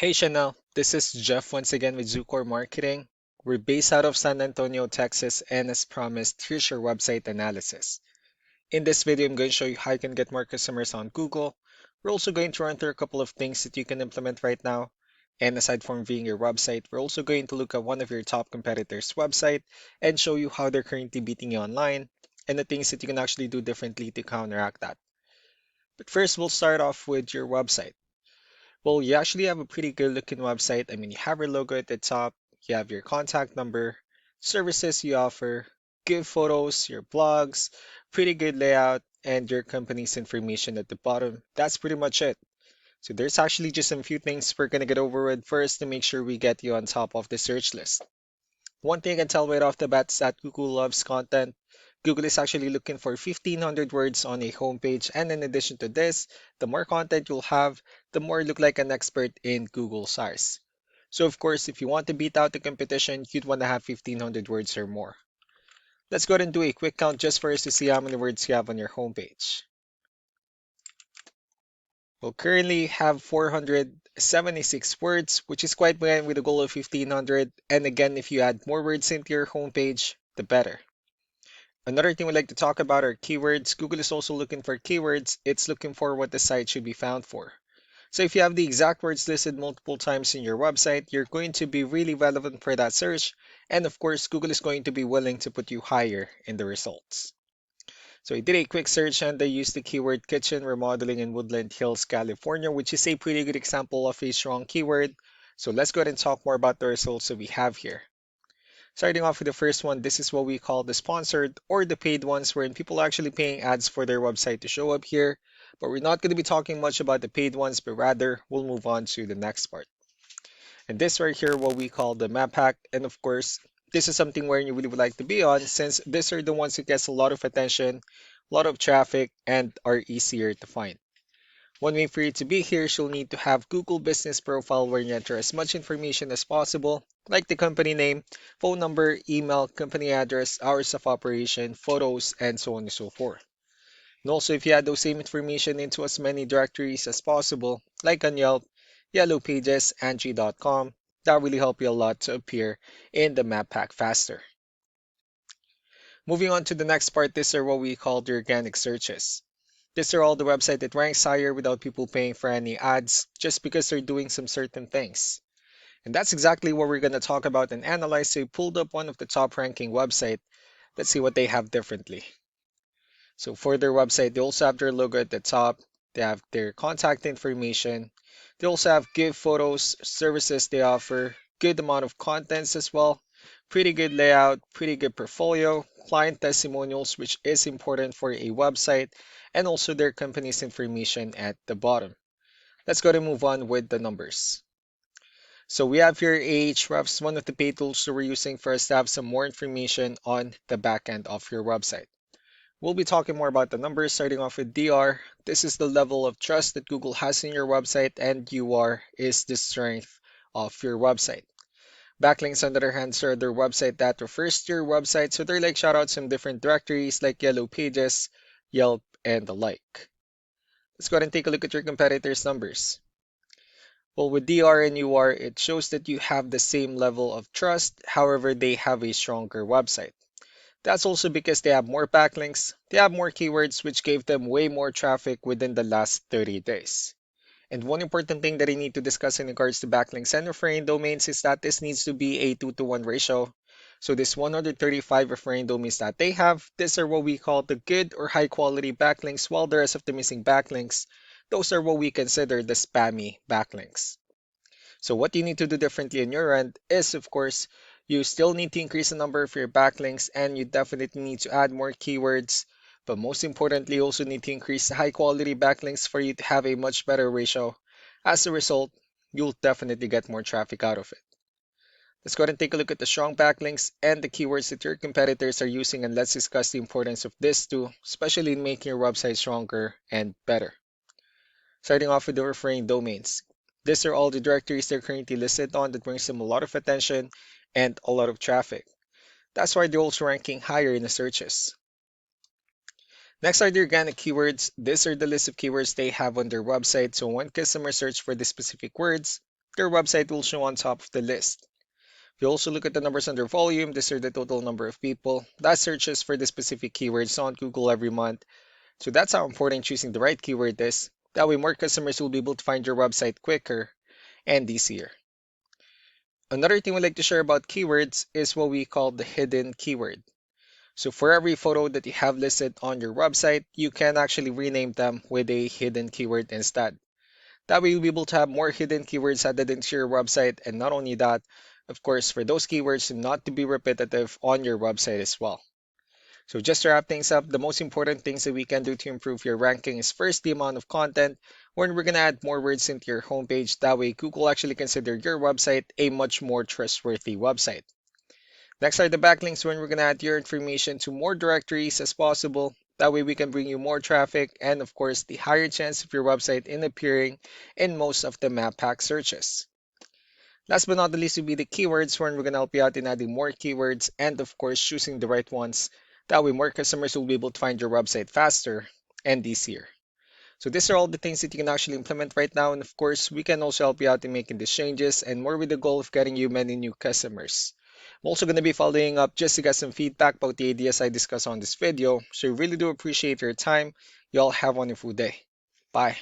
Hey Chanel, this is Jeff once again with Zucor Marketing. We're based out of San Antonio, Texas, and as promised, here's your website analysis. In this video, I'm going to show you how you can get more customers on Google. We're also going to run through a couple of things that you can implement right now. And aside from viewing your website, we're also going to look at one of your top competitors' website and show you how they're currently beating you online and the things that you can actually do differently to counteract that. But first, we'll start off with your website. Well, you actually have a pretty good looking website. I mean, you have your logo at the top, you have your contact number, services you offer, good photos, your blogs, pretty good layout, and your company's information at the bottom. That's pretty much it. So there's actually just some few things we're gonna get over with first to make sure we get you on top of the search list. One thing I can tell right off the bat is that Google loves content. Google is actually looking for 1,500 words on a homepage, and in addition to this, the more content you'll have, the more you look like an expert in Google SARS. So of course, if you want to beat out the competition, you'd want to have 1,500 words or more. Let's go ahead and do a quick count just for us to see how many words you have on your homepage. We'll currently have 476 words, which is quite behind with a goal of 1,500. And again, if you add more words into your homepage, the better. Another thing we like to talk about are keywords. Google is also looking for keywords. It's looking for what the site should be found for. So if you have the exact words listed multiple times in your website, you're going to be really relevant for that search. And of course, Google is going to be willing to put you higher in the results. So I did a quick search and I used the keyword kitchen remodeling in Woodland Hills, California, which is a pretty good example of a strong keyword. So let's go ahead and talk more about the results that we have here. Starting off with the first one, this is what we call the sponsored or the paid ones, wherein people are actually paying ads for their website to show up here. But we're not going to be talking much about the paid ones, but rather we'll move on to the next part. And this right here, what we call the map hack. And of course, this is something where you really would like to be on, since these are the ones that gets a lot of attention, a lot of traffic, and are easier to find. One way for you to be here is you'll need to have Google Business Profile where you enter as much information as possible, like the company name, phone number, email, company address, hours of operation, photos, and so on and so forth. And also, if you add those same information into as many directories as possible, like on Yelp, Yellow Pages, Angie.com, that really help you a lot to appear in the map pack faster. Moving on to the next part, these are what we call the organic searches. These are all the website that ranks higher without people paying for any ads, just because they're doing some certain things. And that's exactly what we're going to talk about and analyze. So we pulled up one of the top ranking website. Let's see what they have differently. So for their website, they also have their logo at the top. They have their contact information. They also have good photos, services they offer, good amount of contents as well, pretty good layout, pretty good portfolio, client testimonials, which is important for a website, and also their company's information at the bottom. Let's go to move on with the numbers. So we have here Ahrefs, one of the paid tools that we're using for us to have some more information on the back end of your website. We'll be talking more about the numbers, starting off with DR. This is the level of trust that Google has in your website, and UR is the strength of your website. Backlinks, on the other hand, are their website that refers to your website, so they're like shoutouts in different directories like Yellow Pages, Yelp, and the like. Let's go ahead and take a look at your competitors' numbers. Well, with DR and UR, it shows that you have the same level of trust, however, they have a stronger website. That's also because they have more backlinks, they have more keywords, which gave them way more traffic within the last 30 days. And one important thing that I need to discuss in regards to backlinks and referring domains is that this needs to be a 2-to-1 ratio. So this 135 referring domains that they have, these are what we call the good or high quality backlinks, while the rest of the missing backlinks, those are what we consider the spammy backlinks. So what you need to do differently on your end is, of course, you still need to increase the number of your backlinks and you definitely need to add more keywords. But most importantly, you also need to increase the high quality backlinks for you to have a much better ratio. As a result, you'll definitely get more traffic out of it. Let's go ahead and take a look at the strong backlinks and the keywords that your competitors are using, and let's discuss the importance of this too, especially in making your website stronger and better. Starting off with the referring domains. These are all the directories they're currently listed on that brings them a lot of attention and a lot of traffic. That's why they're also ranking higher in the searches. Next are the organic keywords. These are the list of keywords they have on their website. So when customers search for the specific words, your website will show on top of the list. If you also look at the numbers under volume, these are the total number of people that searches for the specific keywords on Google every month. So that's how important choosing the right keyword is. That way more customers will be able to find your website quicker and easier. Another thing we like to share about keywords is what we call the hidden keyword. So for every photo that you have listed on your website, you can actually rename them with a hidden keyword instead. That way you'll be able to have more hidden keywords added into your website, and not only that, of course, for those keywords not to be repetitive on your website as well. So just to wrap things up, the most important things that we can do to improve your ranking is first the amount of content, when we're going to add more words into your homepage. That way Google actually consider your website a much more trustworthy website. Next are the backlinks, when we're going to add your information to more directories as possible. That way we can bring you more traffic and of course the higher chance of your website in appearing in most of the map pack searches. Last but not the least will be the keywords, when we're going to help you out in adding more keywords and of course choosing the right ones. That way more customers will be able to find your website faster and easier. So these are all the things that you can actually implement right now, and of course we can also help you out in making these changes and more, with the goal of getting you many new customers. I'm also going to be following up just to get some feedback about the ideas I discussed on this video, so I really do appreciate your time. You all have a wonderful day. Bye.